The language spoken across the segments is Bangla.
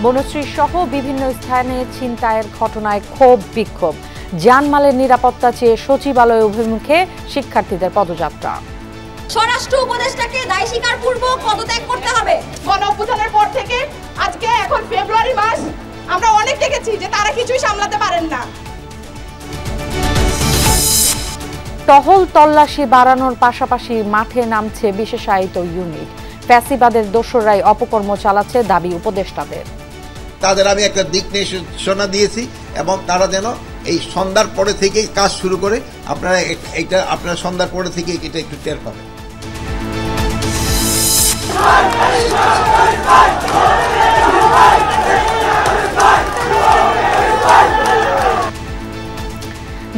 বনশ্রী সহ বিভিন্ন স্থানে ছিনতাইয়ের ঘটনায় ক্ষোভ বিক্ষোভ, জানমালের নিরাপত্তা চেয়ে সচিবালয় অভিমুখে শিক্ষার্থীদের পদযাত্রা। স্বরাষ্ট্র উপদেষ্টাকে দায় স্বীকারপূর্বক পদত্যাগ করতে হবে। গণ অভ্যুত্থানের পর থেকে আজকে এখন ফেব্রুয়ারি মাস, আমরা অনেক দেখেছি যে তারা কিছুই সামলাতে পারেন না। টহল তল্লাশি বাড়ানোর পাশাপাশি মাঠে নামছে বিশেষায়িত ইউনিট। ফ্যাসিবাদের দোসররাই অপকর্ম চালাচ্ছে দাবি উপদেষ্টাদের। তাদের আমি একটা দিক নির্দেশনা দিয়েছি এবং তারা যেন এই সন্ধ্যার পরে থেকেই কাজ শুরু করে, আপনারা সন্ধ্যার পরে থেকে এটা একটু টের পাবেন।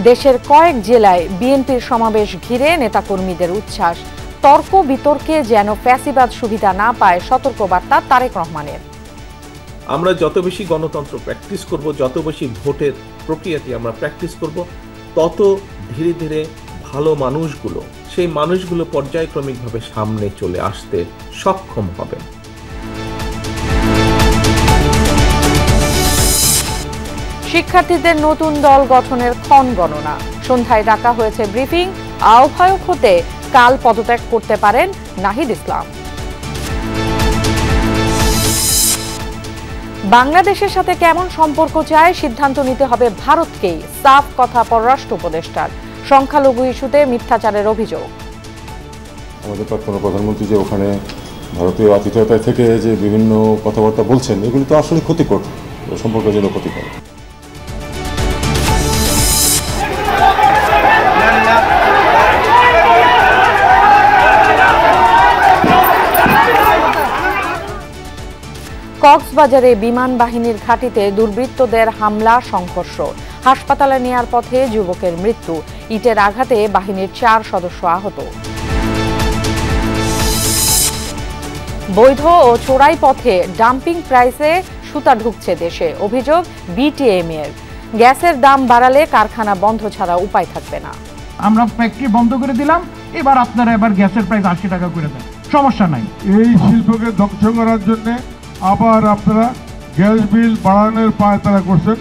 দেশের কয়েক জেলায় বিএনপির সমাবেশ ঘিরে নেতাকর্মীদের উচ্ছ্বাস। তর্ক বিতর্কে যেন ফ্যাসিবাদ সুবিধা না পায় সতর্কবার্তা তারেক রহমানের। আমরা যত বেশি গণতন্ত্র প্র্যাকটিস করব, যত বেশি ভোটের প্রক্রিয়াটি আমরা প্র্যাকটিস করব, তত ধীরে ধীরে ভালো মানুষগুলো, সেই মানুষগুলো পর্যায়ক্রমিকভাবে সামনে চলে আসতে সক্ষম হবেন। শিক্ষার্থীদের নতুন দল গঠনের ক্ষণ গণনা। সন্ধ্যায় ডাকা হয়েছে ব্রিফিং। আহ্বায়ক হতে কাল পদত্যাগ করতে পারেন নাহিদ ইসলাম। বাংলাদেশের সাথে কেমন সম্পর্ক চায় সিদ্ধান্ত নিতে হবে ভারতকেই, সাফ কথা পররাষ্ট্র উপদেষ্টার। সংখ্যালঘু ইস্যুতে মিথ্যাচারের অভিযোগ। আমাদের প্রাক্তন প্রধানমন্ত্রী যে ওখানে ভারতীয় আতিথেয়তায় থেকে যে বিভিন্ন কথাবার্তা বলছেন, এগুলি তো আসলে ক্ষতিকর, সম্পর্কের জন্য ক্ষতিকর। কক্সবাজারে বিমান বাহিনীর ঘাঁটিতে দুর্বৃত্তদের হামলা, সংঘর্ষ। হাসপাতালে নেয়ার পথে যুবকের মৃত্যু। ইটের আঘাতে বাহিনীর 4 সদস্য আহত। বৈধ ও চোরাই পথে ডাম্পিং প্রাইসে সুতা ঢুকছে দেশে, অভিযোগ বিটিএম এর। গ্যাসের দাম বাড়ালে কারখানা বন্ধ ছাড়া উপায় থাকবে না। আমরা ফ্যাক্টরি বন্ধ করে দিলাম, এবার আপনারা গ্যাসের প্রাইস 80 টাকা করে দেন, সমস্যা নাই। এই শিল্পকে ধ্বংস করার জন্য আবার আপনারা গ্যাস বিল বাড়ানোর পায়তারা করছেন।